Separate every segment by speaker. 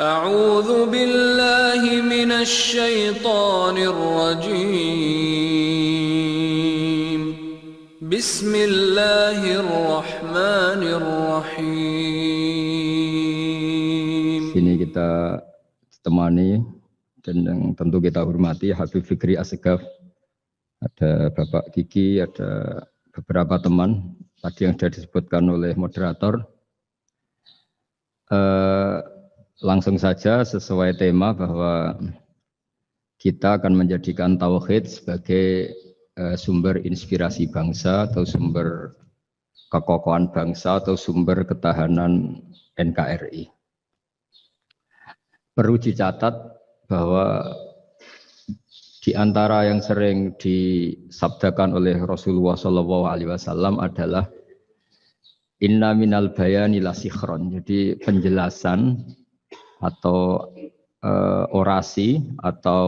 Speaker 1: أعوذ بالله من الشيطان الرجيم بسم الله الرحمن الرحيم.
Speaker 2: Sini kita ditemani dan yang tentu kita hormati Habib Fikri Assegaf, ada Bapak Kiki, ada beberapa teman tadi yang sudah disebutkan oleh moderator. Langsung saja sesuai tema bahwa kita akan menjadikan tauhid sebagai sumber inspirasi bangsa atau sumber kekokohan bangsa atau sumber ketahanan NKRI. Perlu dicatat bahwa di antara yang sering disabdakan oleh Rasulullah SAW adalah inna minal bayani la sikhron. Jadi penjelasan atau orasi atau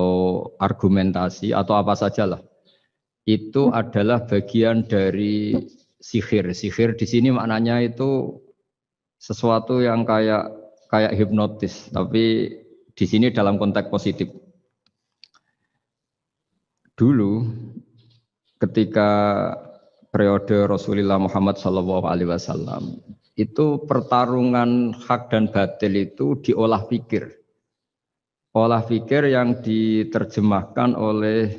Speaker 2: argumentasi atau apa sajalah itu adalah bagian dari sihir. Sihir di sini maknanya itu sesuatu yang kayak hipnotis, tapi di sini dalam konteks positif. Dulu ketika periode Rasulullah Muhammad SAW itu pertarungan hak dan batil itu diolah pikir. Olah pikir yang diterjemahkan oleh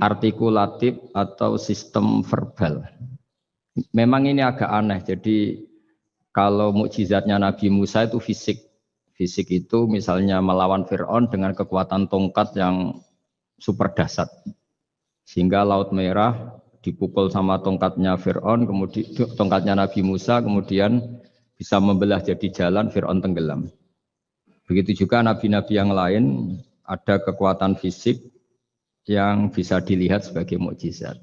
Speaker 2: artikulatif atau sistem verbal. Memang ini agak aneh. Jadi kalau mukjizatnya Nabi Musa itu fisik. Fisik itu misalnya melawan Fir'aun dengan kekuatan tongkat yang super dahsyat. Sehingga Laut Merah dipukul sama tongkatnya Fir'aun, kemudian tongkatnya Nabi Musa, kemudian bisa membelah jadi jalan, Fir'aun tenggelam. Begitu juga nabi-nabi yang lain ada kekuatan fisik yang bisa dilihat sebagai mukjizat.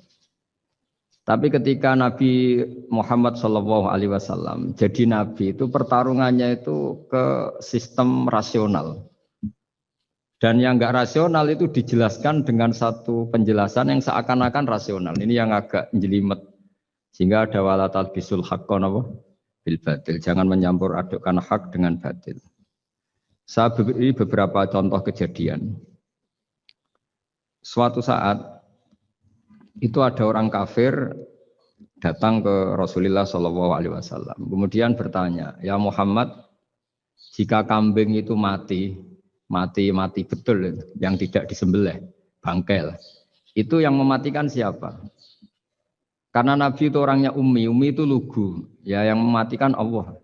Speaker 2: Tapi ketika Nabi Muhammad SAW jadi nabi itu pertarungannya itu ke sistem rasional. Dan yang enggak rasional itu dijelaskan dengan satu penjelasan yang seakan-akan rasional. Ini yang agak jelimet. Sehingga ada wala talbisul haqqo bil batil. Jangan mencampur adukkan hak dengan batil. Saya beri beberapa contoh kejadian. Suatu saat itu ada orang kafir datang ke Rasulullah SAW. Kemudian bertanya, ya Muhammad, jika kambing itu mati betul, yang tidak disembelih, bangkel. Itu yang mematikan siapa? Karena Nabi itu orangnya ummi itu lugu, ya yang mematikan Allah.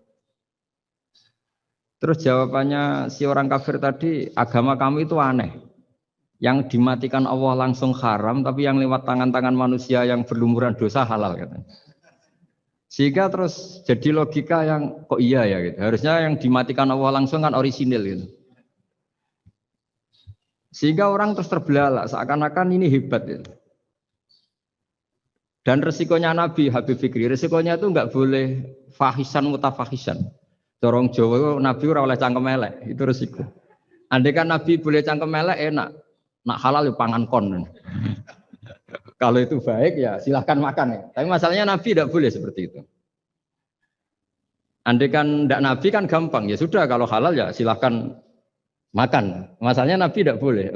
Speaker 2: Terus jawabannya si orang kafir tadi, agama kamu itu aneh. Yang dimatikan Allah langsung haram, tapi yang lewat tangan-tangan manusia yang berlumuran dosa halal, katanya. Sehingga terus jadi logika yang kok iya ya gitu. Harusnya yang dimatikan Allah langsung kan orisinil gitu. Sehingga orang terus terbelalak, seakan-akan ini hebat. Ya. Dan resikonya Nabi Habib Fikri, resikonya itu enggak boleh fahisan mutafahisan. Dorong Jawa Nabi ora oleh cangkem elek, itu resiko. Andai kan Nabi boleh cangkem elek enak, nak halal ya pangan kon. Kalau itu baik ya silahkan makan ya. Tapi masalahnya Nabi tidak boleh seperti itu. Andai kan tidak Nabi kan gampang, ya sudah kalau halal ya silahkan makan. Masalahnya Nabi tidak boleh,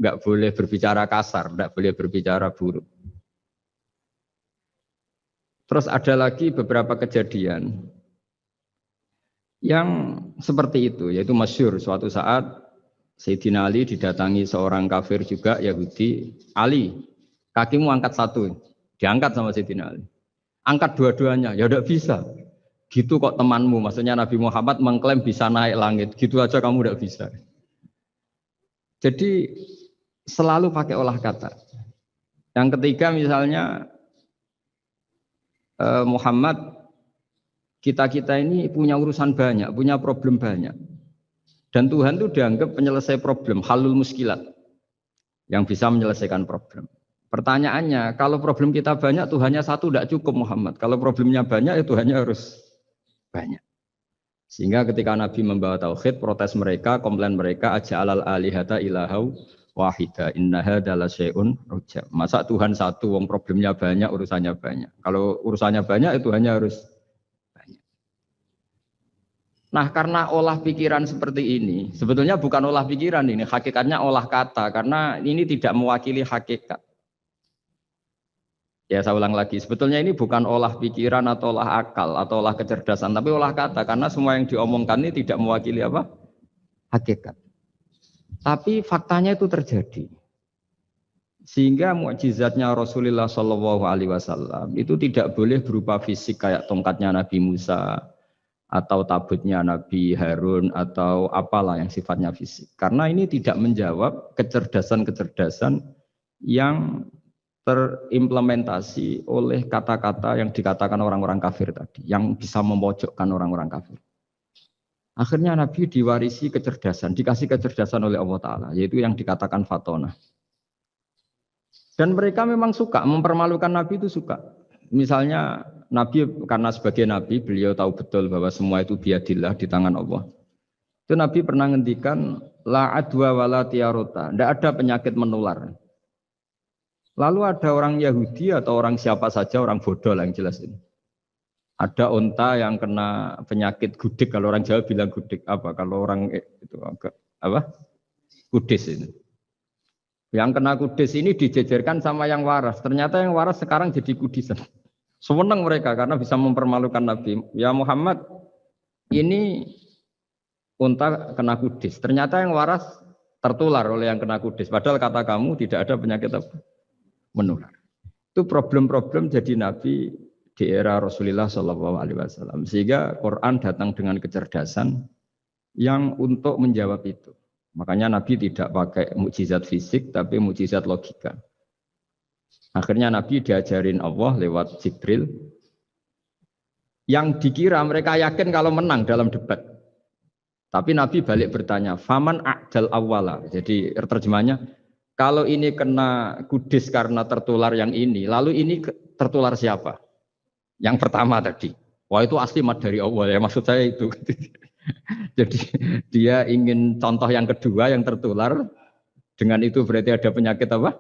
Speaker 2: nggak boleh berbicara kasar, tidak boleh berbicara buruk. Terus ada lagi beberapa kejadian yang seperti itu, yaitu masyhur suatu saat Sayyidina Ali didatangi seorang kafir juga Yahudi. Ali, kakimu angkat satu, diangkat sama Sayyidina Ali. Angkat dua-duanya, ya tidak bisa. Gitu kok temanmu, maksudnya Nabi Muhammad mengklaim bisa naik langit, gitu aja kamu tidak bisa. Jadi selalu pakai olah kata. Yang ketiga misalnya Muhammad, kita ini punya urusan banyak, punya problem banyak. Dan Tuhan itu dianggap penyelesai problem, halul muskilat, yang bisa menyelesaikan problem. Pertanyaannya, kalau problem kita banyak, Tuhannya satu tidak cukup Muhammad. Kalau problemnya banyak, ya Tuhannya harus banyak. Sehingga ketika Nabi membawa tauhid, protes mereka, komplain mereka, aja'alal alihata ilahau wahida inna hadza la syai'un ujab. Masa Tuhan satu, wong problemnya banyak, urusannya banyak. Kalau urusannya banyak, itu hanya harus banyak. Nah, karena olah pikiran seperti ini, sebetulnya bukan olah pikiran ini, hakikatnya olah kata, karena ini tidak mewakili hakikat. Ya, saya ulang lagi, sebetulnya ini bukan olah pikiran atau olah akal atau olah kecerdasan, tapi olah kata, karena semua yang diomongkan ini tidak mewakili apa? Hakikat. Tapi faktanya itu terjadi. Sehingga mukjizatnya Rasulullah Shallallahu Alaihi Wasallam itu tidak boleh berupa fisik kayak tongkatnya Nabi Musa atau tabutnya Nabi Harun atau apalah yang sifatnya fisik. Karena ini tidak menjawab kecerdasan-kecerdasan yang terimplementasi oleh kata-kata yang dikatakan orang-orang kafir tadi, yang bisa memojokkan orang-orang kafir. Akhirnya Nabi diwarisi kecerdasan, dikasih kecerdasan oleh Allah Ta'ala, yaitu yang dikatakan fatona. Dan mereka memang suka, mempermalukan Nabi itu suka. Misalnya Nabi, karena sebagai Nabi, beliau tahu betul bahwa semua itu biadillah, di tangan Allah. Itu Nabi pernah ngendikan, la adwa wala tiarota, tidak ada penyakit menular. Lalu ada orang Yahudi atau orang siapa saja, orang bodoh lah yang jelas ini. Ada unta yang kena penyakit gudik, kalau orang Jawa bilang gudik apa? Kalau orang itu agak apa? Kudis ini. Yang kena kudis ini dijejerkan sama yang waras. Ternyata yang waras sekarang jadi kudisan. Senang mereka karena bisa mempermalukan Nabi. Ya Muhammad, ini unta kena kudis. Ternyata yang waras tertular oleh yang kena kudis. Padahal kata kamu tidak ada penyakit apa? Menular. Itu problem-problem jadi Nabi di era Rasulullah Shallallahu Alaihi Wasallam. Sehingga Quran datang dengan kecerdasan yang untuk menjawab itu. Makanya Nabi tidak pakai mukjizat fisik, tapi mukjizat logika. Akhirnya Nabi diajarin Allah lewat Jibril. Yang dikira mereka yakin kalau menang dalam debat. Tapi Nabi balik bertanya, faman a'dal awwala. Jadi terjemahnya, kalau ini kena kudis karena tertular yang ini, lalu ini tertular siapa? Yang pertama tadi. Wah itu asli mat dari Allah ya, maksud saya itu. Jadi dia ingin contoh yang kedua yang tertular. Dengan itu berarti ada penyakit apa?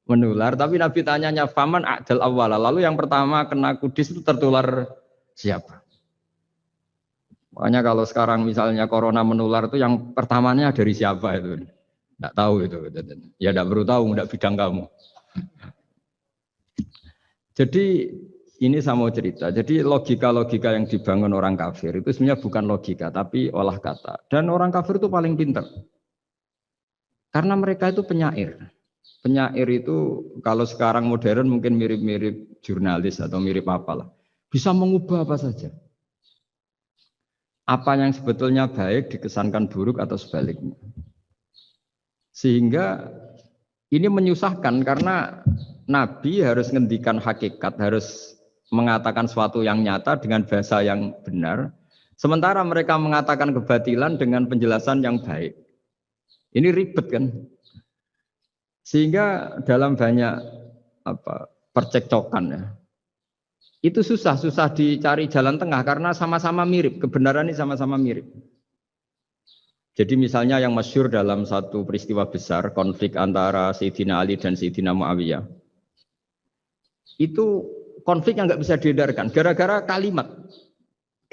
Speaker 2: Menular. Tapi Nabi tanyanya, faman a'dal awwala. Lalu yang pertama kena kudis itu tertular siapa? Makanya kalau sekarang misalnya corona menular itu yang pertamanya dari siapa itu? Tidak tahu itu. Ya tidak perlu tahu, tidak bidang kamu. Jadi ini saya mau cerita. Jadi logika-logika yang dibangun orang kafir itu sebenarnya bukan logika, tapi olah kata. Dan orang kafir itu paling pintar. Karena mereka itu penyair. Penyair itu kalau sekarang modern mungkin mirip-mirip jurnalis atau mirip apalah. Bisa mengubah apa saja. Apa yang sebetulnya baik dikesankan buruk atau sebaliknya. Sehingga ini menyusahkan karena Nabi harus ngendikan hakikat, harus mengatakan sesuatu yang nyata dengan bahasa yang benar. Sementara mereka mengatakan kebatilan dengan penjelasan yang baik. Ini ribet kan? Sehingga dalam banyak percekcokan ya. Itu susah dicari jalan tengah karena sama-sama mirip, kebenaran ini sama-sama mirip. Jadi misalnya yang masyhur dalam satu peristiwa besar, konflik antara Sayyidina Ali dan Sayyidina Muawiyah. Itu konflik yang nggak bisa diedarkan, gara-gara kalimat,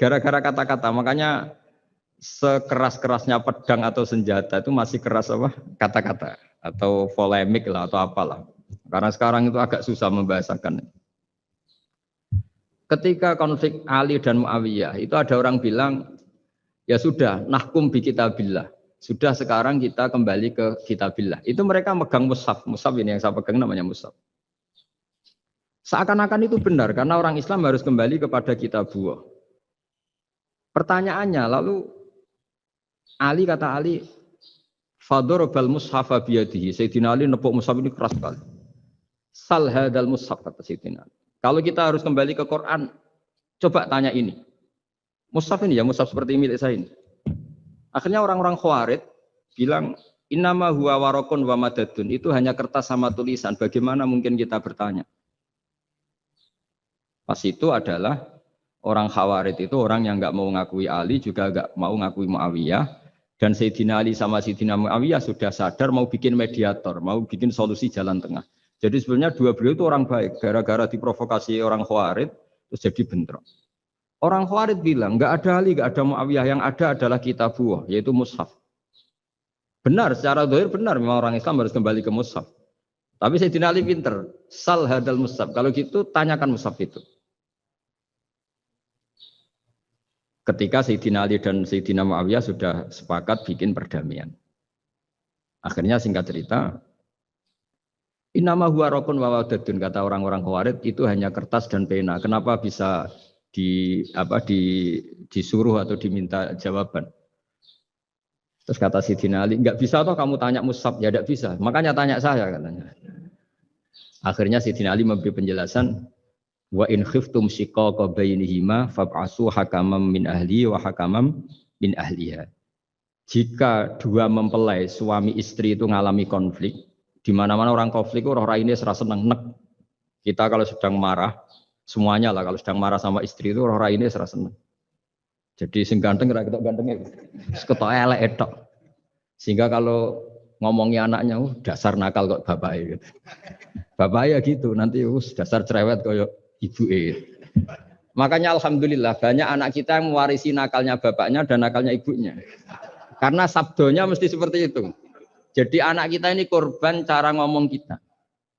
Speaker 2: gara-gara kata-kata. Makanya sekeras-kerasnya pedang atau senjata itu masih keras apa? Kata-kata atau polemik lah atau apalah. Karena sekarang itu agak susah membahasakan. Ketika konflik Ali dan Muawiyah, itu ada orang bilang, ya sudah, nahkum bi kitabillah. Sudah sekarang kita kembali ke kitabillah. Itu mereka megang mushaf. Mushaf ini yang saya pegang namanya mushaf. Seakan-akan itu benar karena orang Islam harus kembali kepada kitabullah. Pertanyaannya lalu Ali kata Ali, fadorobal mushafa biyadihi. Sayyidina Ali nepuk mushaf ini keras sekali. Sal hadal mushaf kata Sayyidina Ali. Kalau kita harus kembali ke Quran, coba tanya ini. Mushaf ini ya, mushaf seperti milik saya ini. Akhirnya orang-orang Khawarij bilang, innama huwa warokun wa madadun. Itu hanya kertas sama tulisan. Bagaimana mungkin kita bertanya? Pas itu adalah orang Khawarij itu orang yang nggak mau ngakui Ali, juga nggak mau ngakui Muawiyah. Dan Sayyidina Ali sama Sayyidina Muawiyah sudah sadar mau bikin mediator, mau bikin solusi jalan tengah. Jadi sebenarnya dua beliau itu orang baik. Gara-gara diprovokasi orang Khawarij, terus jadi bentrok. Orang Khawarij bilang, nggak ada Ali, nggak ada Muawiyah, yang ada adalah kitabullah, yaitu mushaf. Benar, secara zahir benar, memang orang Islam harus kembali ke mushaf. Tapi Sayyidina Ali pinter, sal hadal mushaf. Kalau gitu, tanyakan mushaf itu. Ketika Sayyidina Ali dan Sayyidina Muawiyah sudah sepakat bikin perdamaian. Akhirnya singkat cerita, innama huwa raqun wa wadadun, kata orang-orang Khawarij itu hanya kertas dan pena. Kenapa bisa disuruh atau diminta jawaban? Terus kata Sayyidina Ali, enggak bisa toh kamu tanya mushaf, ya enggak bisa. Makanya tanya saya katanya. Akhirnya Sayyidina Ali memberi penjelasan, wa in khiftum shiqaqa bainihima fab'asu hakamam min ahli wa hakamam min ahliha. Jika dua mempelai suami istri itu ngalami konflik, di mana-mana orang konflik orang ini serasa seneng nek. Kita kalau sedang marah, semuanya lah kalau sedang marah sama istri itu orang ini serasa seneng. Jadi sing ganteng ra ketok gantenge. Ketok elek etok. Sehingga kalau ngomongi anaknya, dasar nakal kok bapaknya gitu. Bapaknya gitu, nanti dasar cerewet koyo ibuke. Makanya alhamdulillah banyak anak kita yang mewarisi nakalnya bapaknya dan nakalnya ibunya. Karena sabdonya mesti seperti itu. Jadi anak kita ini korban cara ngomong kita.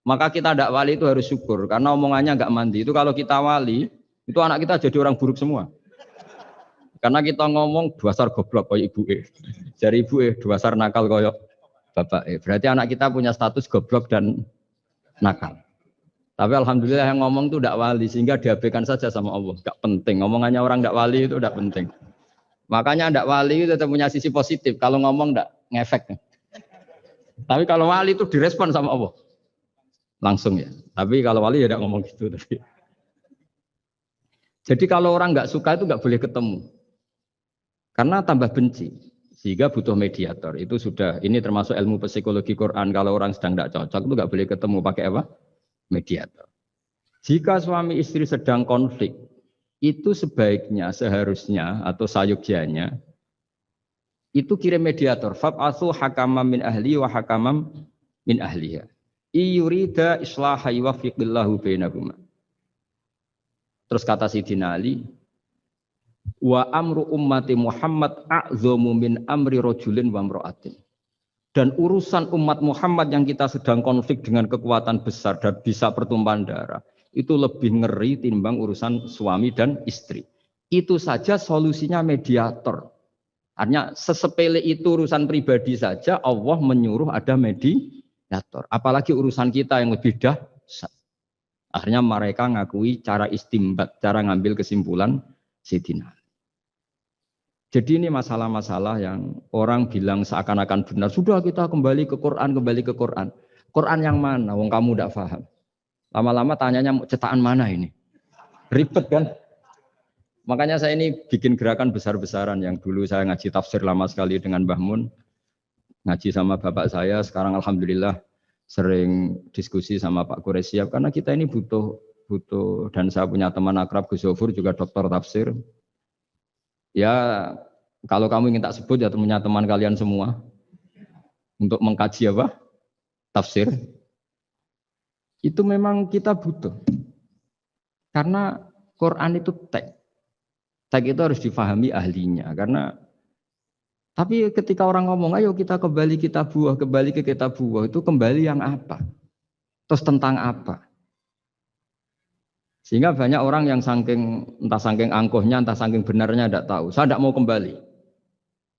Speaker 2: Maka kita tidak wali itu harus syukur karena omongannya enggak mandi. Itu kalau kita wali, itu anak kita jadi orang buruk semua. Karena kita ngomong dasar goblok koyo ibuke. Dari ibuke dasar nakal koyo bapake. Berarti anak kita punya status goblok dan nakal. Tapi alhamdulillah yang ngomong itu tidak wali sehingga diabaikan saja sama Allah. Enggak penting. Ngomongannya orang tidak wali itu tidak penting. Makanya tidak wali itu tetap punya sisi positif. Kalau ngomong tidak ngefek. Tapi kalau wali itu direspon sama Allah. Langsung ya. Tapi kalau wali ya tidak ngomong gitu. Jadi kalau orang nggak suka itu nggak boleh ketemu. Karena tambah benci, sehingga butuh mediator. Itu sudah, ini termasuk ilmu psikologi Quran. Kalau orang sedang tidak cocok itu nggak boleh ketemu, pakai apa? Mediator. Jika suami istri sedang konflik, itu sebaiknya, seharusnya atau sayugyanya itu kirim mediator. Fab'atsu hakamam min ahli wa hakamam min ahliha. Iyurida islaha yuwaffiqillahu bainahuma. Terus kata Sayyidina Ali, wa amru ummati Muhammad a'zamu min amri rajulin wa imra'atin. Dan urusan umat Muhammad yang kita sedang konflik dengan kekuatan besar dan bisa pertumpahan darah, itu lebih ngeri timbang urusan suami dan istri. Itu saja solusinya mediator. Artinya sesepele itu urusan pribadi saja Allah menyuruh ada mediator. Apalagi urusan kita yang lebih dahsyat. Akhirnya mereka ngakui cara istimbat, cara ngambil kesimpulan Sayyidina. Jadi ini masalah-masalah yang orang bilang seakan-akan benar. Sudah kita kembali ke Quran, kembali ke Quran. Quran yang mana? Wong kamu tidak paham. Lama-lama tanyanya cetakan mana ini? Ribet kan? Makanya saya ini bikin gerakan besar-besaran yang dulu saya ngaji tafsir lama sekali dengan Mbah Mun. Ngaji sama bapak saya, sekarang alhamdulillah sering diskusi sama Pak Quraisyab. Karena kita ini butuh dan saya punya teman akrab Gus Zofur juga dokter tafsir. Ya, kalau kamu ingin tak sebut ya punya teman kalian semua untuk mengkaji apa? Tafsir. Itu memang kita butuh. Karena Quran itu teks. Teks itu harus difahami ahlinya. Karena tapi ketika orang ngomong, ayo kita kembali ke kitab buah, itu kembali yang apa? Terus tentang apa? Sehingga banyak orang yang entah saking angkuhnya, entah saking benarnya tidak tahu. Saya tidak mau kembali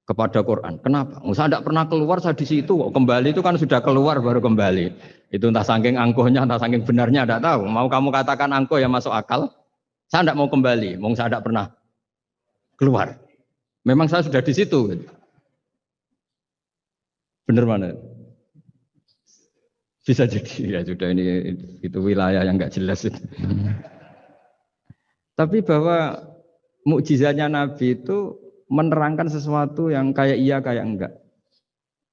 Speaker 2: kepada Quran. Kenapa? Saya tidak pernah keluar, saya di situ. Kembali itu kan sudah keluar baru kembali. Itu entah saking angkuhnya, entah saking benarnya tidak tahu. Mau kamu katakan angkuh ya masuk akal. Saya tidak mau kembali. Saya tidak pernah keluar. Memang saya sudah di situ. Benar mana? Bisa jadi ya sudah ini itu wilayah yang nggak jelas itu. Tapi bahwa mukjizatnya Nabi itu menerangkan sesuatu yang kayak iya kayak enggak.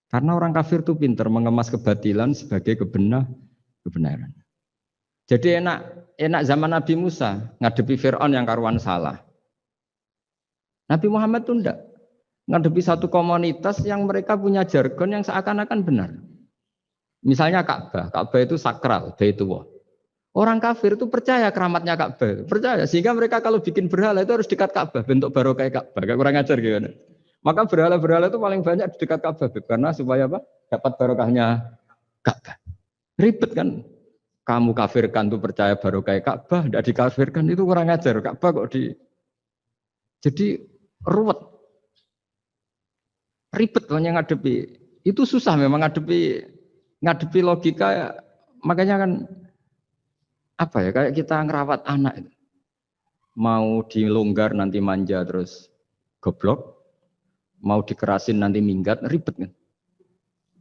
Speaker 2: Karena orang kafir itu pintar mengemas kebatilan sebagai kebenaran. Jadi enak zaman Nabi Musa ngadepi Fir'aun yang karuan salah. Nabi Muhammad itu enggak. Ngadepi satu komunitas yang mereka punya jargon yang seakan-akan benar. Misalnya Ka'bah itu sakral, Baitullah. Orang kafir itu percaya keramatnya Ka'bah, percaya sehingga mereka kalau bikin berhala itu harus dekat Ka'bah, bentuk barokah Ka'bah. Kayak kurang ajar gimana? Maka berhala-berhala itu paling banyak di dekat Ka'bah karena supaya apa? Dapat barokahnya Ka'bah. Ribet kan? Kamu kafirkan tuh percaya barokah Ka'bah, tidak dikafirkan itu kurang ajar. Ka'bah kok jadi ruwet, ribet hanya ngadepi. Itu susah memang ngadepi logika. Makanya kan apa ya, kayak kita ngerawat anak itu. Mau dilonggar nanti manja terus goblok, mau dikerasin nanti minggat, ribet kan.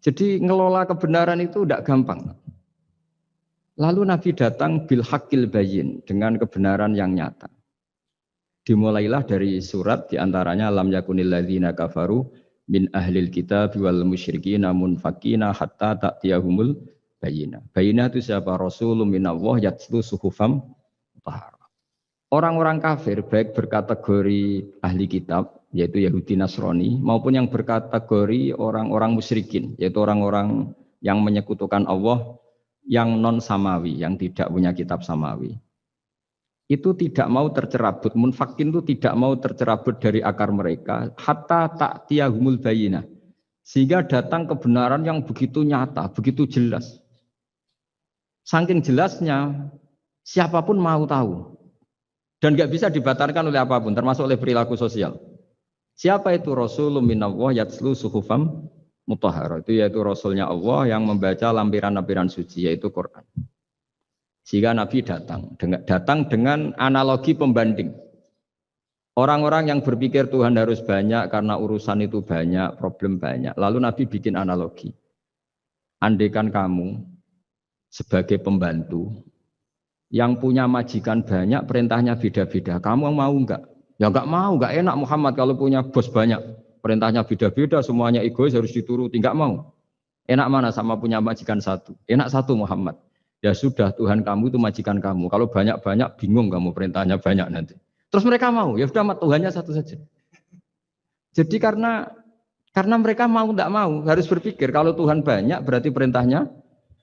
Speaker 2: Jadi ngelola kebenaran itu tidak gampang. Lalu Nabi datang bil haqqil bayyin, dengan kebenaran yang nyata. Dimulailah dari surat diantaranya lam yakunil ladzina kafaru min ahlil kitab wal musyrikin munfakina hatta ta'tiyahumul bayyinah. Bayyinah itu siapa? Rasulun minallah yatlu suhufam mutahharah. Orang-orang kafir baik berkategori ahli kitab yaitu Yahudi Nasrani maupun yang berkategori orang-orang musyrikin yaitu orang-orang yang menyekutukan Allah yang non samawi, yang tidak punya kitab samawi. Itu tidak mau tercerabut, munfakin itu tidak mau tercerabut dari akar mereka hatta ta'tiyahumul bayyinah. Sehingga datang kebenaran yang begitu nyata, begitu jelas. Saking jelasnya, siapapun mau tahu. Dan nggak bisa dibatalkan oleh apapun, termasuk oleh perilaku sosial. Siapa itu? Rasulun minallah yatslu suhufam mutahharah. Itu yaitu Rasulnya Allah yang membaca lampiran-lampiran suci, yaitu Quran. Sehingga Nabi datang dengan analogi pembanding. Orang-orang yang berpikir Tuhan harus banyak karena urusan itu banyak, problem banyak. Lalu Nabi bikin analogi. Andaikan kamu sebagai pembantu yang punya majikan banyak, perintahnya beda-beda. Kamu mau enggak? Ya enggak mau, enggak enak Muhammad kalau punya bos banyak. Perintahnya beda-beda, semuanya egois harus dituruti, enggak mau. Enak mana sama punya majikan satu? Enak satu Muhammad. Ya sudah, Tuhan kamu itu majikan kamu. Kalau banyak-banyak bingung kamu perintahnya banyak nanti. Terus mereka mau, ya sudah Tuhannya satu saja. Jadi karena mereka mau tidak mau harus berpikir kalau Tuhan banyak berarti perintahnya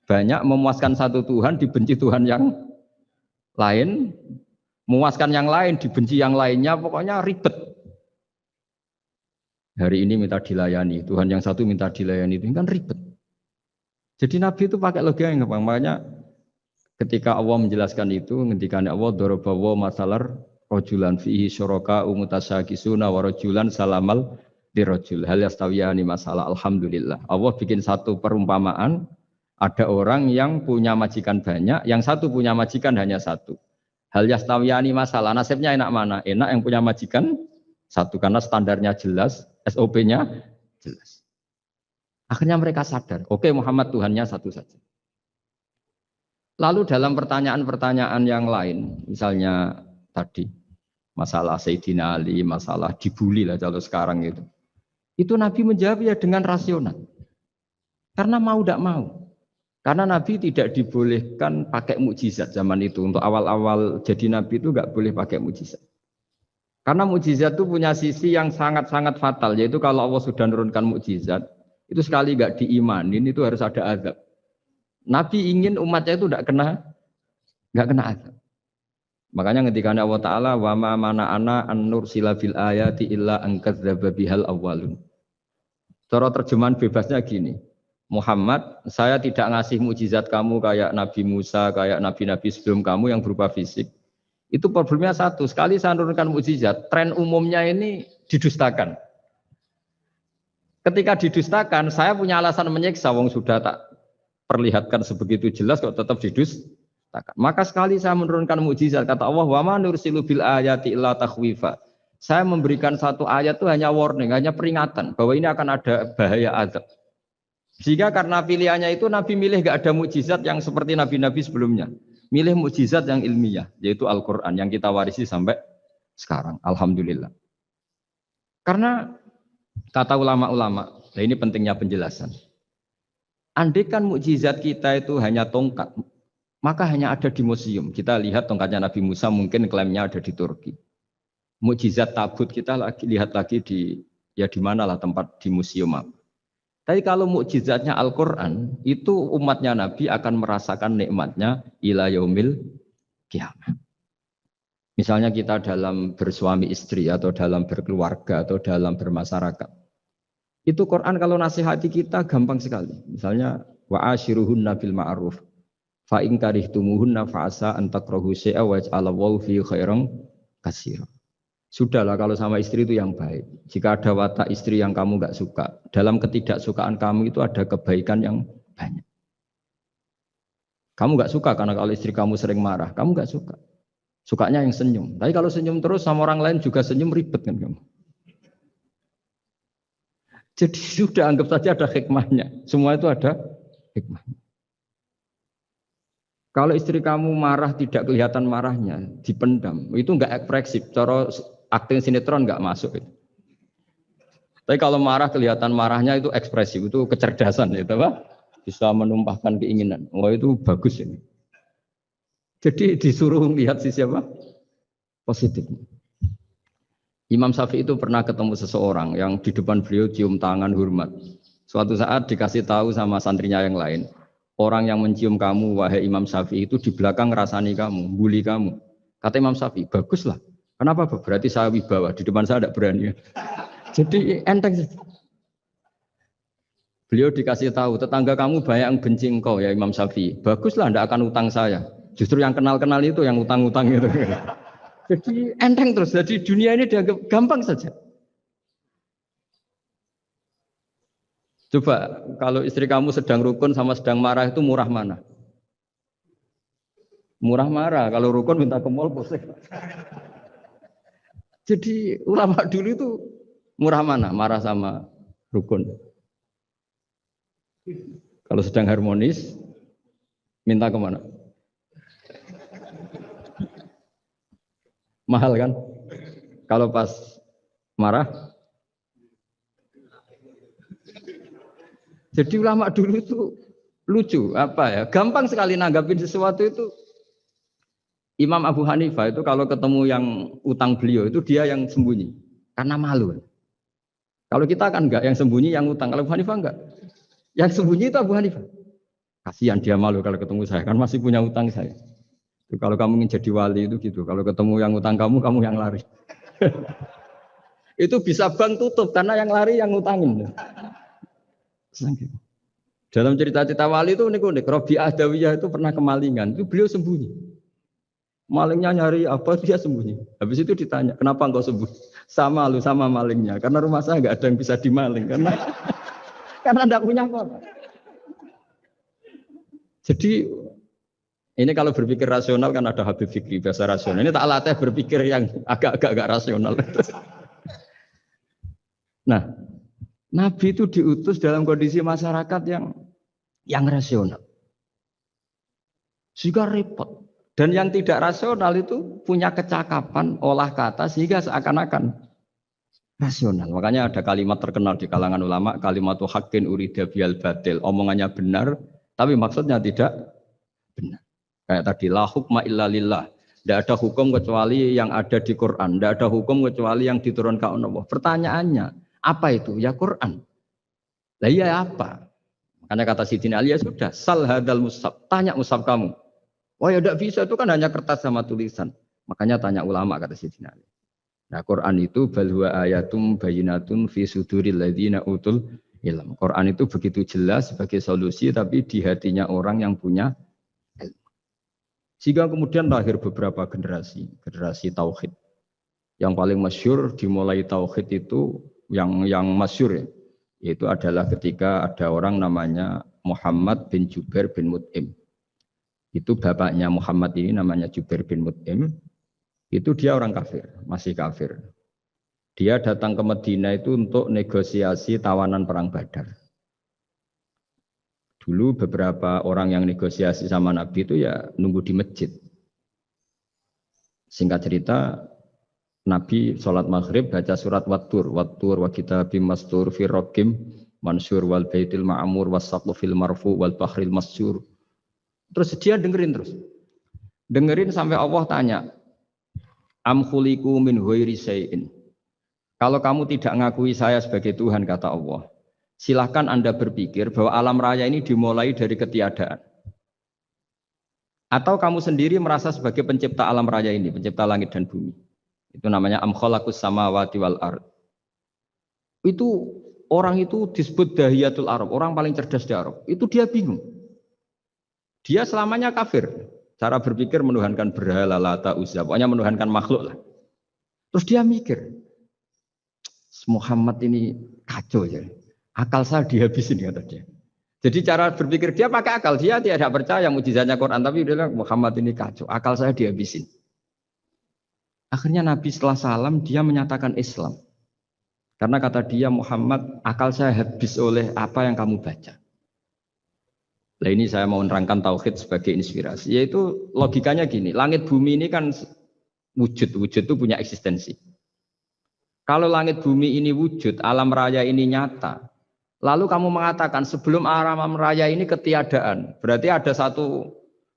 Speaker 2: banyak, memuaskan satu Tuhan dibenci Tuhan yang lain, memuaskan yang lain dibenci yang lainnya, pokoknya ribet. Hari ini minta dilayani, Tuhan yang satu minta dilayani, itu kan ribet. Jadi Nabi itu pakai logika yang gampang. Makanya ketika Allah menjelaskan itu, ketika Allah dorobawo masalar rojulan fihi syuraka umutasakisuna warojulan salamal dirojul hal yastawiyani masalah. Alhamdulillah Allah bikin satu perumpamaan, ada orang yang punya majikan banyak, yang satu punya majikan hanya satu. Hal yastawiyani masalah, nasibnya enak mana? Enak yang punya majikan satu karena standarnya jelas, SOP-nya jelas. Akhirnya mereka sadar, oke Muhammad Tuhannya satu saja. Lalu dalam pertanyaan-pertanyaan yang lain, misalnya tadi masalah Sayyidina Ali, masalah dibully lah kalau sekarang itu Nabi menjawab ya dengan rasional. Karena mau tidak mau. Karena Nabi tidak dibolehkan pakai mukjizat zaman itu. Untuk awal-awal jadi Nabi itu nggak boleh pakai mukjizat. Karena mukjizat itu punya sisi yang sangat-sangat fatal, yaitu kalau Allah sudah menurunkan mukjizat, itu sekali nggak diimanin itu harus ada azab. Nabi ingin umatnya itu nggak kena azab. Makanya ketika Allah Taala wa ma mana'ana an nursila bil ayati illa an kadzdzaba bihal awwalun. Cara terjemahan bebasnya gini. Muhammad, saya tidak ngasih mukjizat kamu kayak Nabi Musa, kayak nabi-nabi sebelum kamu yang berupa fisik. Itu problemnya satu, sekali saya menurunkan mukjizat, tren umumnya ini didustakan. Ketika didustakan, saya punya alasan menyiksa, wong sudah tak perlihatkan sebegitu jelas kok tetap didustakan. Maka sekali saya menurunkan mukjizat, kata Allah, wa ma nursilu bil ayati illa takhwifa. Saya memberikan satu ayat itu hanya warning, hanya peringatan bahwa ini akan ada bahaya azab. Sehingga karena pilihannya itu Nabi milih gak ada mukjizat yang seperti nabi-nabi sebelumnya. Milih mukjizat yang ilmiah, yaitu Al-Quran yang kita warisi sampai sekarang. Alhamdulillah. Karena kata ulama-ulama, nah ini pentingnya penjelasan. Andaikan mukjizat kita itu hanya tongkat, maka hanya ada di museum. Kita lihat tongkatnya Nabi Musa mungkin klaimnya ada di Turki. Mukjizat tabut kita lihat lagi di mana lah tempat di museum apa. Tapi kalau mukjizatnya Al-Quran, itu umatnya Nabi akan merasakan nikmatnya ila yaumil kiamah. Misalnya kita dalam bersuami istri atau dalam berkeluarga atau dalam bermasyarakat. Itu Quran kalau nasihati kita gampang sekali. Misalnya wa ashiruhunna bil ma'ruf fa in karihtumuhunna fa asa an takrahu syai'a wa yaj'alallahu fi khairan katsira. Sudahlah kalau sama istri itu yang baik. Jika ada watak istri yang kamu enggak suka, dalam ketidaksukaan kamu itu ada kebaikan yang banyak. Kamu enggak suka karena kalau istri kamu sering marah, kamu enggak suka. Sukanya yang senyum. Tapi kalau senyum terus sama orang lain juga senyum, ribet kan kamu. Jadi sudah anggap saja ada hikmahnya. Semua itu ada hikmahnya. Kalau istri kamu marah tidak kelihatan marahnya, dipendam, itu enggak ekspresif. Cara akting sinetron enggak masuk itu. Tapi kalau marah kelihatan marahnya itu ekspresif, itu kecerdasan itu Pak. Bisa menumpahkan keinginan. Wah itu bagus ini. Jadi disuruh lihat sisi apa? Positif. Imam Syafi'i itu pernah ketemu seseorang yang di depan beliau cium tangan hormat. Suatu saat dikasih tahu sama santrinya yang lain, orang yang mencium kamu wahai Imam Syafi'i itu di belakang ngerasani kamu, bully kamu. Kata Imam Syafi'i, baguslah. Kenapa? Berarti saya wibawa, di depan saya tidak berani. Jadi enteng. Beliau dikasih tahu, tetangga kamu banyak yang benci engkau ya Imam Syafi'i. Baguslah, tidak akan utang saya. Justru yang kenal-kenal itu yang utang-utang itu. Jadi enteng terus. Jadi dunia ini dianggap gampang saja. Coba kalau istri kamu sedang rukun sama sedang marah itu murah mana? Murah marah. Kalau rukun minta ke mall pusing. Jadi ulama dulu itu murah mana? Marah sama rukun. Kalau sedang harmonis minta kemana? Mahal kan? Kalau pas marah. Jadi ulama dulu itu lucu, apa ya? Gampang sekali nanggapin sesuatu itu. Imam Abu Hanifah itu kalau ketemu yang utang beliau itu dia yang sembunyi karena malu. Kalau kita kan enggak, yang sembunyi yang utang. Kalau Abu Hanifah enggak. Yang sembunyi itu Abu Hanifah. Kasihan dia malu kalau ketemu saya, kan masih punya utang saya. Itu kalau kamu ingin jadi wali itu gitu. Kalau ketemu yang utang kamu yang lari. Itu bisa bank tutup karena yang lari yang ngutangin. Dalam cerita-cerita wali itu unik-unik. Robi'ah Adawiyah itu pernah kemalingan. Itu beliau sembunyi. Malingnya nyari apa, dia sembunyi. Habis itu ditanya, kenapa engkau sembunyi? Sama lu, sama malingnya. Karena rumah saya nggak ada yang bisa dimaling. Karena enggak punya apa-apa. Jadi ini kalau berpikir rasional kan ada Habib Fikri, bahasa rasional. Ini tak latih berpikir yang agak rasional. Nah, Nabi itu diutus dalam kondisi masyarakat yang rasional. Sehingga repot. Dan yang tidak rasional itu punya kecakapan olah kata sehingga seakan-akan rasional. Makanya ada kalimat terkenal di kalangan ulama, kalimatu haqqin urida biyal batil. Omongannya benar, tapi maksudnya tidak benar. Kayak tadi, la hukma illa lillah. Tidak ada hukum kecuali yang ada di Quran. Tidak ada hukum kecuali yang diturunkan Allah. Pertanyaannya, apa itu? Ya Quran. Lah iya apa? Makanya kata Sidin Ali, ya sudah, sal hadal mushaf. Tanya mushaf kamu. Oh ya tidak bisa, itu kan hanya kertas sama tulisan. Makanya tanya ulama, kata Sidin Ali. Nah Quran itu balwa ayatum bayinatun fi suduril ladzina utul ilm. Quran itu begitu jelas sebagai solusi, tapi di hatinya orang yang punya ilmu. Sehingga kemudian lahir beberapa generasi tauhid. Yang paling masyhur dimulai tauhid itu yang masyhur ya, yaitu adalah ketika ada orang namanya Muhammad bin Jubair bin Mut'im. Itu bapaknya Muhammad ini namanya Jubair bin Mut'im. Itu dia orang kafir, masih kafir. Dia datang ke Madinah itu untuk negosiasi tawanan perang Badar. Dulu beberapa orang yang negosiasi sama Nabi itu ya nunggu di masjid. Singkat cerita, Nabi sholat maghrib baca surat Wattur wa kitabim mastur fi raqim mansur wal baitil ma'mur was saqfu fil marfu wal bahril masyur. Terus dia dengerin sampai Allah tanya, am khuliqu min ghairi syai'in. Kalau kamu tidak ngakui saya sebagai Tuhan, kata Allah, silahkan Anda berpikir bahwa alam raya ini dimulai dari ketiadaan. Atau kamu sendiri merasa sebagai pencipta alam raya ini, pencipta langit dan bumi. Itu namanya am khalaqus samawati wal ard. Itu orang itu disebut dahiyatul Arab, orang paling cerdas di Arab. Itu dia bingung. Dia selamanya kafir. Cara berpikir menuhankan berhala, Lata, Uzza, pokoknya menuhankan makhluk lah. Terus dia mikir, Muhammad ini kacau ya. Akal saya dihabisin kata dia. Jadi cara berpikir dia pakai akal, dia tidak percaya mukjizatnya Quran, tapi dia bilang Muhammad ini kacau, akal saya dihabisin. Akhirnya Nabi setelah salam dia menyatakan Islam. Karena kata dia Muhammad, akal saya habis oleh apa yang kamu baca. Nah ini saya mau menerangkan tauhid sebagai inspirasi, yaitu logikanya gini, langit bumi ini kan wujud itu punya eksistensi. Kalau langit bumi ini wujud, alam raya ini nyata, lalu kamu mengatakan sebelum alam raya ini ketiadaan, berarti ada satu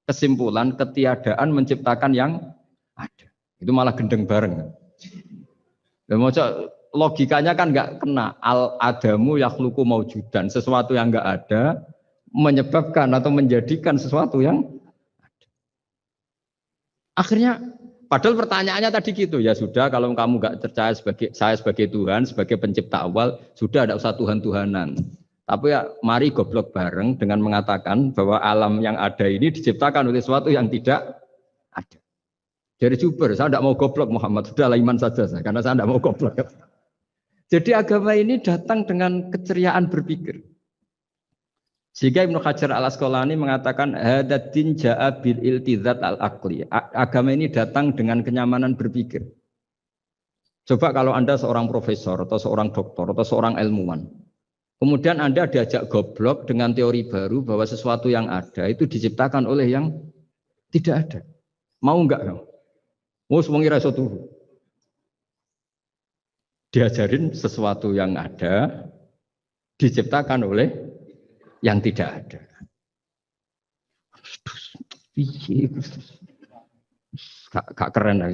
Speaker 2: kesimpulan ketiadaan menciptakan yang ada. Itu malah gendeng bareng. Logikanya kan nggak kena. Al-adamu yakhluqu maujudan, sesuatu yang nggak ada menyebabkan atau menjadikan sesuatu yang ada. Akhirnya, padahal pertanyaannya tadi gitu, ya sudah kalau kamu nggak percaya saya sebagai Tuhan, sebagai pencipta awal, sudah ada usah Tuhan-Tuhanan. Tapi ya mari goblok bareng dengan mengatakan bahwa alam yang ada ini diciptakan oleh sesuatu yang tidak ada. Dari Juber, saya tidak mau goblok Muhammad, sudahlah iman saja saya, karena saya tidak mau goblok. Jadi agama ini datang dengan keceriaan berpikir. Sehingga Ibnu Hajar al-Asqalani mengatakan hadatin ja'a bil iltizat al-aqli. Agama ini datang dengan kenyamanan berpikir. Coba kalau Anda seorang profesor atau seorang doktor atau seorang ilmuwan, kemudian Anda diajak goblok dengan teori baru bahwa sesuatu yang ada itu diciptakan oleh yang tidak ada. Mau enggak kamu? Mau semengira sesuatu. Diajarin sesuatu yang ada diciptakan oleh yang tidak ada. Gak keren lah.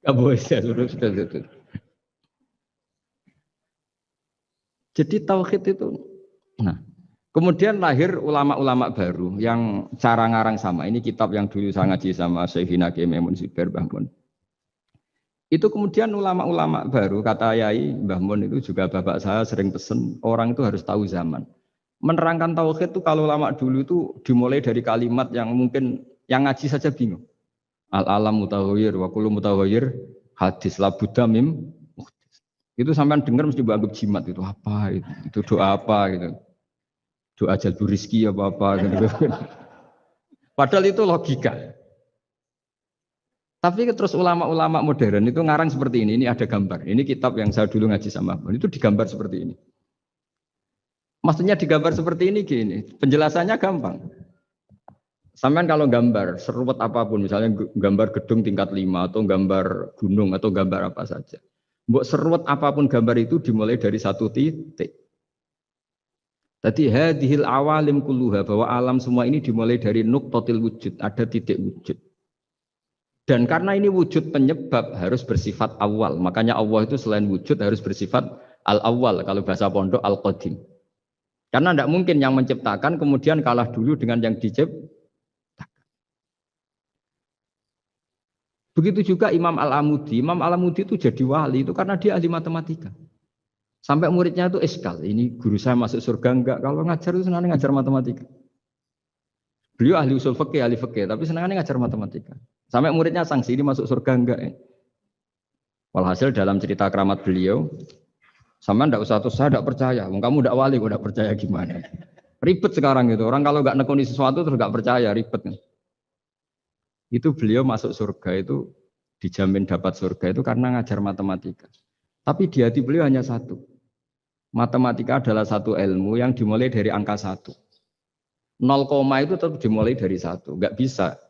Speaker 2: Gak boleh ya, sudah. Jadi tauhid itu. Nah, kemudian lahir ulama-ulama baru yang cara ngarang sama. Ini kitab yang dulu saya ngaji sama Syekhina Kiai Maimun Zubair Mbah Mun. Itu kemudian ulama-ulama baru, kata Yai Mbah Mun itu juga bapak saya sering pesen, orang itu harus tahu zaman. Menerangkan tauhid itu kalau ulama dulu itu dimulai dari kalimat yang mungkin yang ngaji saja bingung. Al-alam mutawwir wa kullu mutawwir hadis la budda mim. Itu sampean dengar mesti anggap jimat itu apa itu doa apa gitu. Doa jalbur rizki apa gitu. Padahal itu logika. Tapi terus ulama-ulama modern itu ngarang seperti ini ada gambar. Ini kitab yang saya dulu ngaji sama Abang, itu digambar seperti ini. Maksudnya digambar seperti ini gini, penjelasannya gampang. Sampean kalau gambar seruat apapun, misalnya gambar gedung tingkat 5 atau gambar gunung atau gambar apa saja. Mbok seruat apapun gambar itu dimulai dari satu titik. Tadi hadhil awalim kulluha, bahwa alam semua ini dimulai dari nuqtatil wujud, ada titik wujud. Dan karena ini wujud penyebab harus bersifat awal. Makanya Allah itu selain wujud harus bersifat al-awwal. Kalau bahasa pondok al-qadim. Karena tidak mungkin yang menciptakan kemudian kalah dulu dengan yang diciptakan. Begitu juga Imam Al-Amudi. Imam Al-Amudi itu jadi wali itu karena dia ahli matematika. Sampai muridnya itu eskal. Ini guru saya masuk surga enggak. Kalau ngajar itu senangnya ngajar matematika. Beliau ahli usul fikih, ahli fikih. Tapi senangnya ngajar matematika. Sampai muridnya sanksi, ini masuk surga enggak ya? Walhasil dalam cerita keramat beliau, sama ndak usah terus saya ndak percaya. Kamu ndak wali, kok ndak percaya gimana? Ribet sekarang gitu. Orang kalau nggak nekuni sesuatu terus nggak percaya, ribet. Itu beliau masuk surga itu dijamin dapat surga itu karena ngajar matematika. Tapi di hati beliau hanya satu. Matematika adalah satu ilmu yang dimulai dari angka 1. 0, itu tetap dimulai dari 1. Nggak bisa.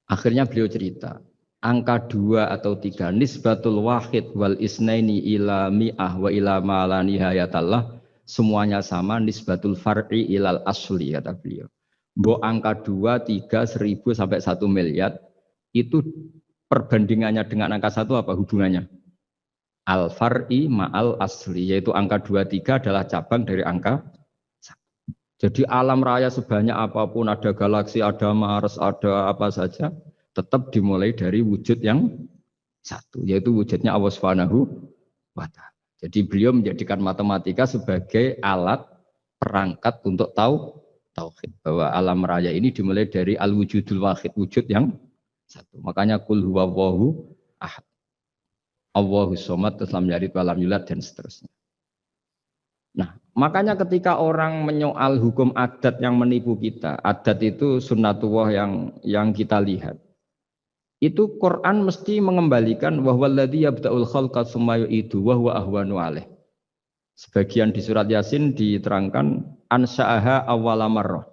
Speaker 2: Akhirnya beliau cerita, angka 2 atau 3, nisbatul wahid wal isnaini ila mi'ah wa ila ma la nihayatallah, semuanya sama, nisbatul far'i ilal asli, kata beliau. Mbok angka 2, 3, 1000 sampai 1 miliar, itu perbandingannya dengan angka 1 apa hubungannya? al-far'i ma'al asli, yaitu angka 23 adalah cabang dari angka 1. Jadi alam raya sebanyak apapun, ada galaksi, ada Mars, ada apa saja, tetap dimulai dari wujud yang satu, yaitu wujudnya Allah Subhanahu wa ta'ala. Jadi beliau menjadikan matematika sebagai alat perangkat untuk tahu tauhid, bahwa alam raya ini dimulai dari al-wujudul wahid, wujud yang satu. Makanya kul huwallahu ahad, Allahus somad, lam yalid walam yulad, dan seterusnya. Nah, makanya ketika orang menyoal hukum adat yang menipu kita, adat itu sunnatullah yang kita lihat, itu Quran mesti mengembalikan wahwaladzi yabda'ul khalqa tsumma yu'idu wa huwa ahwanu alaih. Sebagian di surat Yasin diterangkan ansha'aha awwala marrah.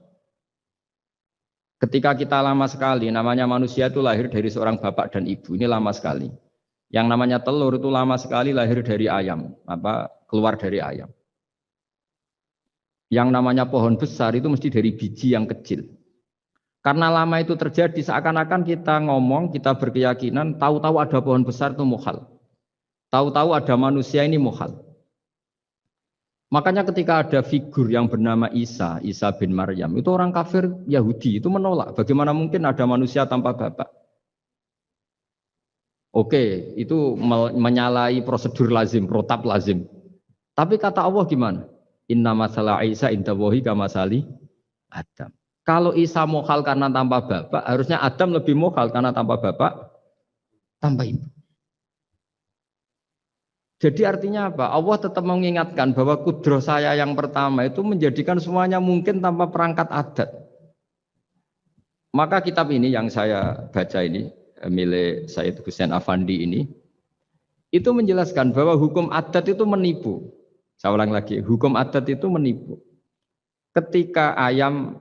Speaker 2: Ketika kita lama sekali, namanya manusia itu lahir dari seorang bapak dan ibu, ini lama sekali. Yang namanya telur itu lama sekali lahir dari ayam, keluar dari ayam. Yang namanya pohon besar itu mesti dari biji yang kecil. Karena lama itu terjadi, seakan-akan kita ngomong, kita berkeyakinan, tahu-tahu ada pohon besar itu mukhal. Tahu-tahu ada manusia ini mukhal. Makanya ketika ada figur yang bernama Isa bin Maryam, itu orang kafir Yahudi, itu menolak. Bagaimana mungkin ada manusia tanpa bapak? Oke, itu menyalahi prosedur lazim, protap lazim. Tapi kata Allah gimana? Inna masalah Isa indawahi kamasali Adam. Kalau Isa mukhal karena tanpa bapak, harusnya Adam lebih mukhal karena tanpa bapak, tanpa ibu. Jadi artinya apa? Allah tetap mengingatkan bahwa kudroh saya yang pertama itu menjadikan semuanya mungkin tanpa perangkat adat. Maka kitab ini yang saya baca ini, milik Sayyid Hussein Afandi ini, itu menjelaskan bahwa hukum adat itu menipu. Saya ulang lagi, hukum adat itu menipu. Ketika ayam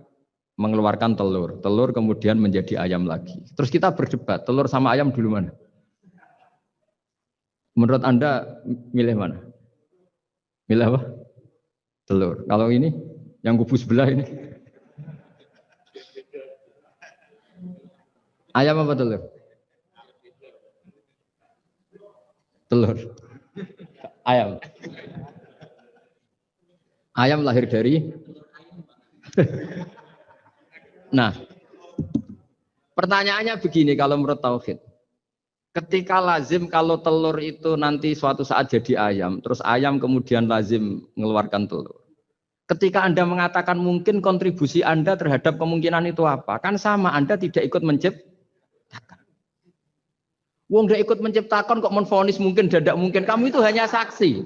Speaker 2: mengeluarkan telur, telur kemudian menjadi ayam lagi. Terus kita berdebat, telur sama ayam dulu mana? Menurut Anda milih mana? Milih apa? Telur. Kalau ini, yang kubu sebelah ini. Ayam apa telur? Telur. Ayam. Ayam lahir dari... Nah, pertanyaannya begini kalau menurut tauhid. Ketika lazim kalau telur itu nanti suatu saat jadi ayam, terus ayam kemudian lazim mengeluarkan telur. Ketika Anda mengatakan mungkin kontribusi Anda terhadap kemungkinan itu apa? Kan sama, Anda tidak ikut menciptakan. Wong tidak ikut menciptakan kok menvonis mungkin dan tidak mungkin. Kamu itu hanya saksi.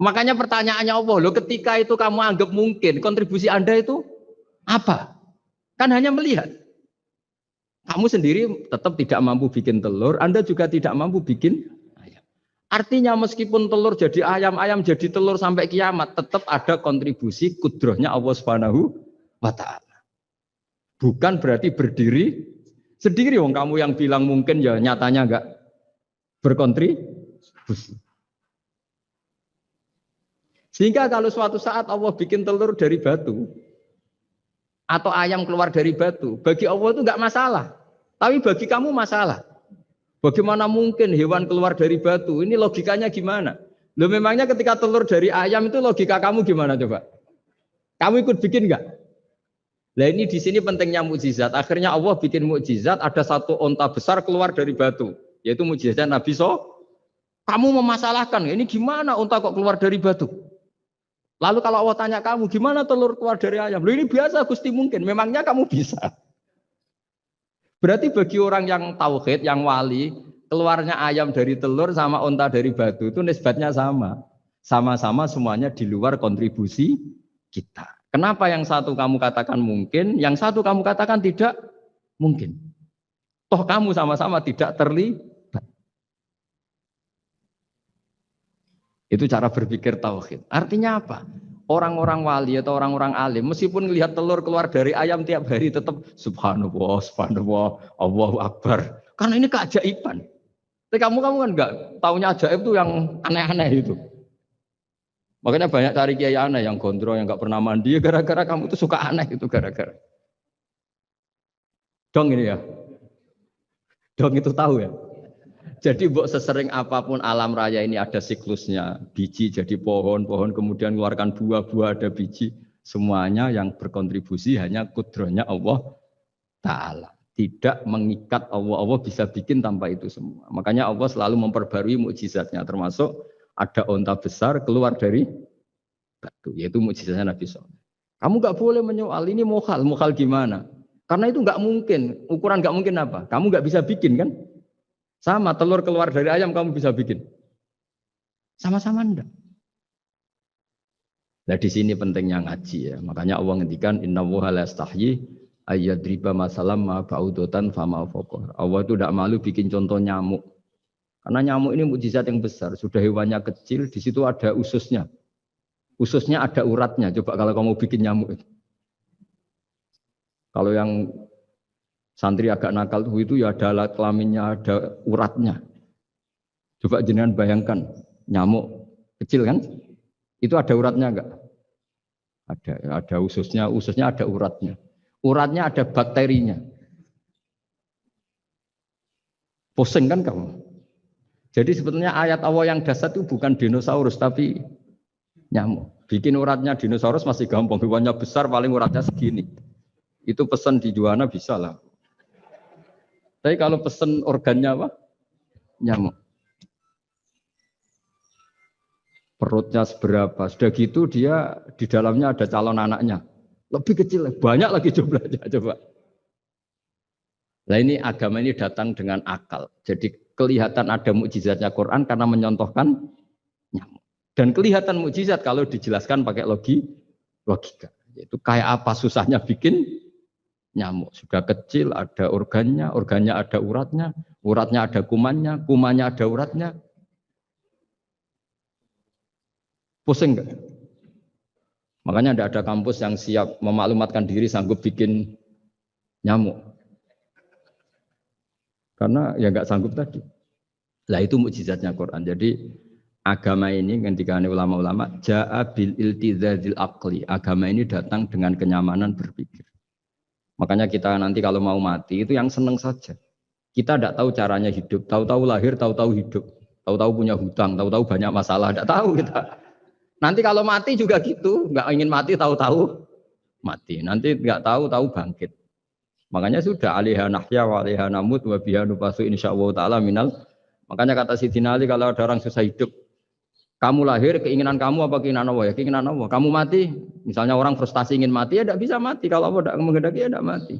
Speaker 2: Makanya pertanyaannya Allah, loh ketika itu kamu anggap mungkin, kontribusi Anda itu apa? Kan hanya melihat. Kamu sendiri tetap tidak mampu bikin telur, Anda juga tidak mampu bikin ayam. Artinya meskipun telur jadi ayam, ayam jadi telur sampai kiamat, tetap ada kontribusi kudrohnya Allah Subhanahu wa ta'ala. Bukan berarti berdiri sendiri, wong kamu yang bilang mungkin ya nyatanya enggak berkontribusi. Sehingga kalau suatu saat Allah bikin telur dari batu, atau ayam keluar dari batu, bagi Allah itu enggak masalah. Tapi bagi kamu masalah. Bagaimana mungkin hewan keluar dari batu? Ini logikanya gimana? Loh memangnya ketika telur dari ayam itu logika kamu gimana coba? Kamu ikut bikin enggak? Nah ini di sini pentingnya mukjizat. Akhirnya Allah bikin mukjizat, ada satu onta besar keluar dari batu, yaitu mukjizat Nabi So. Kamu memasalahkan, ini gimana onta kok keluar dari batu? Lalu kalau Allah tanya kamu, gimana telur keluar dari ayam? Loh ini biasa Gusti mungkin, memangnya kamu bisa? Berarti bagi orang yang tauhid, yang wali, keluarnya ayam dari telur sama onta dari batu itu nisbatnya sama. Sama-sama semuanya di luar kontribusi kita. Kenapa yang satu kamu katakan mungkin, yang satu kamu katakan tidak mungkin? Toh kamu sama-sama tidak terlibat. Itu cara berpikir tauhid. Artinya apa? Orang-orang wali atau orang-orang alim, meskipun melihat telur keluar dari ayam tiap hari, tetap subhanallah, subhanallah, Allahu Akbar. Karena ini keajaiban. Tapi kamu kan enggak taunya ajaib itu yang aneh-aneh itu. Makanya banyak cari kiai aneh yang gondrong, yang enggak pernah mandi, gara-gara kamu itu suka aneh itu gara-gara. Dong ini ya. Dong itu tahu ya. Jadi mbok sesering apapun alam raya ini ada siklusnya. Biji jadi pohon, pohon kemudian mengeluarkan buah, buah ada biji. Semuanya yang berkontribusi hanya kudrohnya Allah Ta'ala. Tidak mengikat Allah. Allah bisa bikin tanpa itu semua. Makanya Allah selalu memperbarui mukjizatnya. Termasuk ada onta besar keluar dari batu. Yaitu mukjizatnya Nabi Soleh. Kamu nggak boleh menyoal ini mukhal. Mukhal gimana? Karena itu nggak mungkin. Ukuran nggak mungkin apa? Kamu nggak bisa bikin kan? Sama telur keluar dari ayam kamu bisa bikin. Sama-sama enggak. Nah di sini pentingnya ngaji ya. Makanya Allah ngendikan innallaha la yastahyi ayyadriba masalam ma ba'udatan fama fawqa. Allah itu tidak malu bikin contoh nyamuk. Karena nyamuk ini mukjizat yang besar. Sudah hewannya kecil, di situ ada ususnya. Ususnya ada uratnya. Coba kalau kamu bikin nyamuk. Kalau yang santri agak nakal itu ya ada alat kelaminnya, ada uratnya. Coba jenengan bayangkan nyamuk kecil kan? Itu ada uratnya enggak? Ada ususnya ada uratnya. Uratnya ada bakterinya. Pusing kan kamu? Jadi sebetulnya ayat Allah yang dasar itu bukan dinosaurus tapi nyamuk. Bikin uratnya dinosaurus masih gampang, hewannya besar paling uratnya segini. Itu pesan di Juwana bisa lah. Tapi kalau pesen organnya apa? Nyamuk. Perutnya seberapa? Sudah gitu dia di dalamnya ada calon anaknya. Lebih kecil, banyak lagi jumlahnya. Coba. Nah ini agama ini datang dengan akal. Jadi kelihatan ada mukjizatnya Quran karena menyontohkan nyamuk. Dan kelihatan mukjizat kalau dijelaskan pakai logika. Itu kayak apa susahnya bikin nyamuk. Sudah kecil ada organnya, organnya ada uratnya, uratnya ada kumannya, kumannya ada uratnya. Pusing enggak? Makanya tidak ada kampus yang siap memaklumatkan diri sanggup bikin nyamuk. Karena ya enggak sanggup tadi. Lah itu mukjizatnya Quran. Jadi agama ini ketika ulama-ulama ja'a bil iltizazil aqli. Agama ini datang dengan kenyamanan berpikir. Makanya kita nanti kalau mau mati itu yang seneng saja. Kita tidak tahu caranya hidup, tahu-tahu lahir, tahu-tahu hidup, tahu-tahu punya hutang, tahu-tahu banyak masalah, tidak tahu kita. Nanti kalau mati juga gitu, nggak ingin mati tahu-tahu mati. Nanti nggak tahu-tahu bangkit. Makanya sudah alaiha nahya wa alaiha namut wa biha nubasu insyaallah taala minal. Makanya kata Sidina Ali kalau ada orang susah hidup, kamu lahir keinginan kamu apa keinginan Allah ya? Keinginan Allah. Kamu mati, misalnya orang frustasi ingin mati ya tidak bisa mati. Kalau Allah tidak menghendaki ya tidak mati.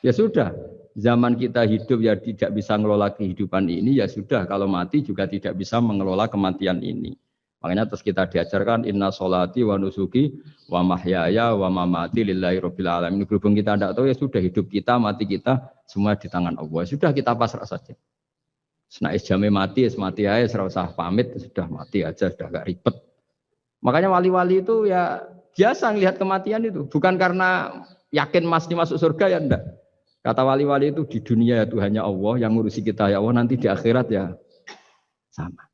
Speaker 2: Ya sudah, zaman kita hidup ya tidak bisa mengelola kehidupan ini ya sudah. Kalau mati juga tidak bisa mengelola kematian ini. Makanya terus kita diajarkan inna sholati wa nusuki wa mahyaya wa mamati lillahi rabbil alamin. Berhubung kita tidak tahu ya sudah hidup kita, mati kita semua di tangan Allah. Sudah kita pasrah saja. Nah, jamnya mati aja, serasa pamit, sudah mati aja, sudah gak ribet. Makanya wali-wali itu ya biasa ngelihat kematian itu, bukan karena yakin pasti masuk surga ya enggak. Kata wali-wali itu di dunia itu hanya Allah yang ngurusi kita ya Allah, nanti di akhirat ya sama.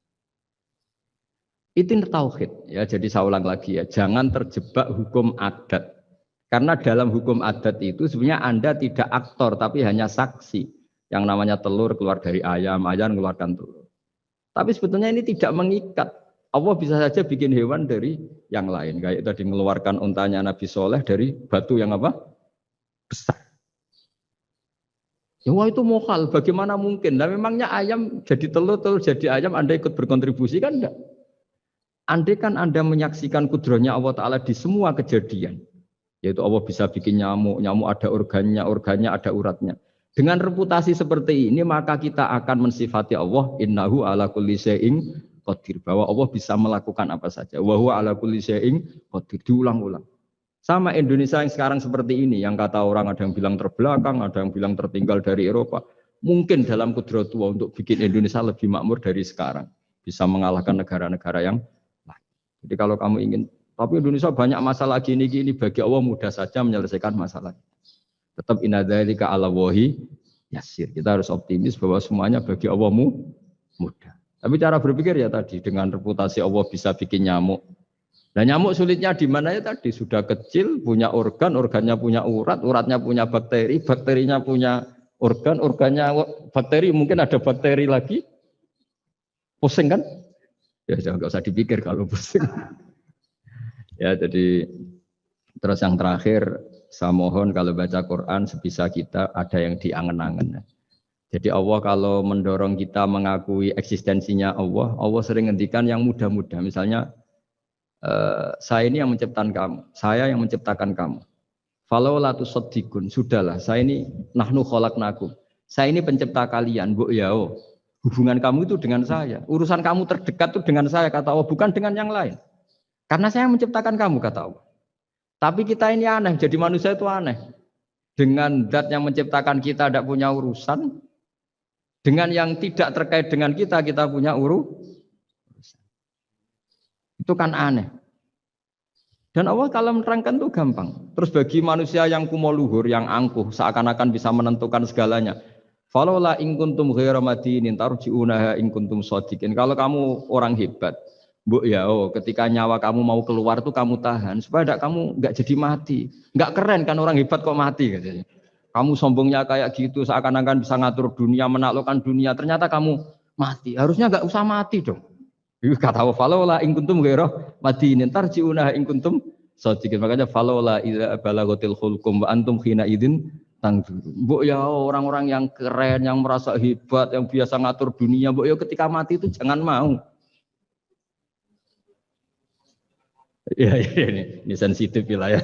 Speaker 2: Itu tauhid ya. Jadi saya ulang lagi ya, jangan terjebak hukum adat. Karena dalam hukum adat itu sebenarnya Anda tidak aktor tapi hanya saksi. Yang namanya telur keluar dari ayam, ayam mengeluarkan telur. Tapi sebetulnya ini tidak mengikat. Allah bisa saja bikin hewan dari yang lain. Kayak tadi mengeluarkan untanya Nabi Soleh dari batu yang apa? Besar. Ya wah itu mukhal, bagaimana mungkin? Nah memangnya ayam jadi telur, telur jadi ayam, Anda ikut berkontribusi kan enggak? Andai kan Anda menyaksikan kudrohnya Allah Ta'ala di semua kejadian. Yaitu Allah bisa bikin nyamuk, nyamuk ada organnya, organnya ada uratnya. Dengan reputasi seperti ini maka kita akan mensifati Allah innahu ala kulli syai'in qadir, bahwa Allah bisa melakukan apa saja. Wa huwa ala kulli syai'in qadir, diulang-ulang. Sama Indonesia yang sekarang seperti ini, yang kata orang ada yang bilang terbelakang, ada yang bilang tertinggal dari Eropa. Mungkin dalam kudrat Allah untuk bikin Indonesia lebih makmur dari sekarang, bisa mengalahkan negara-negara yang lain. Jadi kalau kamu ingin, tapi Indonesia banyak masalah gini-gini, bagi Allah mudah saja menyelesaikan masalah. Tetap inna dzalika 'ala Allahi yasir. Kita harus optimis bahwa semuanya bagi Allah mudah. Tapi cara berpikir ya tadi, dengan reputasi Allah bisa bikin nyamuk. Nah nyamuk sulitnya di mana ya tadi, sudah kecil, punya organ, organnya punya urat, uratnya punya bakteri, bakterinya punya organnya bakteri, mungkin ada bakteri lagi. Pusing kan? Ya jangan nggak usah dipikir kalau pusing. Ya jadi terus yang terakhir saya mohon kalau baca Quran sebisa kita ada yang diangen-angen. Jadi Allah kalau mendorong kita mengakui eksistensinya Allah, Allah sering ngendikan yang mudah-mudah. Misalnya saya ini yang menciptakan kamu, saya yang menciptakan kamu. Falau la tusaddiqun, sudahlah, saya ini nahnu khalaqnakum. Saya ini pencipta kalian, Bu yao. Hubungan kamu itu dengan saya. Urusan kamu terdekat itu dengan saya, kata Allah, bukan dengan yang lain. Karena saya yang menciptakan kamu, kata Allah. Tapi kita ini aneh, jadi manusia itu aneh. Dengan zat yang menciptakan kita tidak punya urusan, dengan yang tidak terkait dengan kita punya urusan. Itu kan aneh. Dan Allah kalau menerangkan itu gampang. Terus bagi manusia yang kumo luhur, yang angkuh, seakan-akan bisa menentukan segalanya. Falaula in kuntum ghaira madinin tarji'unaha in kuntum shadiqin. Kalau kamu orang hebat, Bu ya, ketika nyawa kamu mau keluar tuh kamu tahan supaya kamu enggak jadi mati. Enggak keren kan orang hebat kok mati katanya. Kamu sombongnya kayak gitu, seakan-akan bisa ngatur dunia, menaklukkan dunia, ternyata kamu mati. Harusnya enggak usah mati dong. Kata Allah, falaula in kuntum ghaira madinin tarji'unaha in kuntum shadiqin. Makanya falaula idza balaghatil khulqum wa antum khina idzin tangdur. Mbok ya orang-orang yang keren, yang merasa hebat, yang biasa ngatur dunia, mbok ya ketika mati itu jangan mau. Ya, ini sensitif wilayah.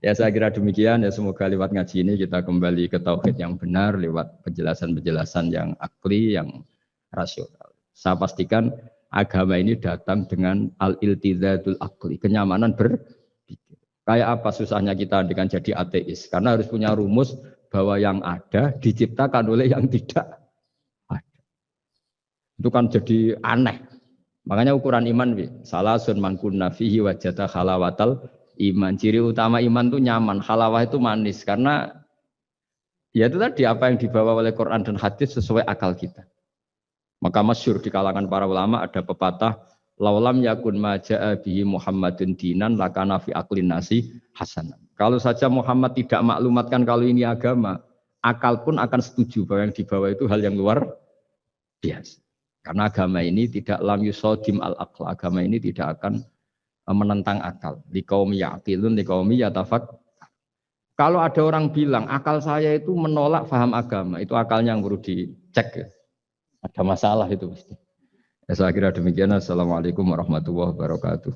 Speaker 2: Ya saya kira demikian ya, semoga lewat ngaji ini kita kembali ke tauhid yang benar lewat penjelasan-penjelasan yang akli, yang rasional. Saya pastikan agama ini datang dengan al-iltizatul akli, kenyamanan berpikir. Kayak apa susahnya kita dengan jadi ateis? Karena harus punya rumus bahwa yang ada diciptakan oleh yang tidak ada. Itu kan jadi aneh. Makanya ukuran iman, salasun mangkunna fihi wajata halawatal iman. Ciri utama iman itu nyaman, halawah itu manis. Karena ya itu tadi apa yang dibawa oleh Quran dan hadis sesuai akal kita. Maka masyhur di kalangan para ulama ada pepatah, laulam yakun maja'a bihi Muhammadun dinan lakana fi aqlin nasi hasanan. Kalau saja Muhammad tidak maklumatkan kalau ini agama, akal pun akan setuju bahwa yang dibawa itu hal yang luar biasa. Karena agama ini tidak lam yusodim al-aql, agama ini tidak akan menentang akal. Liqaumi ya'qilun liqaumi yatafak. Kalau ada orang bilang akal saya itu menolak faham agama, itu akalnya yang perlu dicek. Ada masalah itu pasti. Ya, saya kira demikian. Assalamualaikum warahmatullahi wabarakatuh.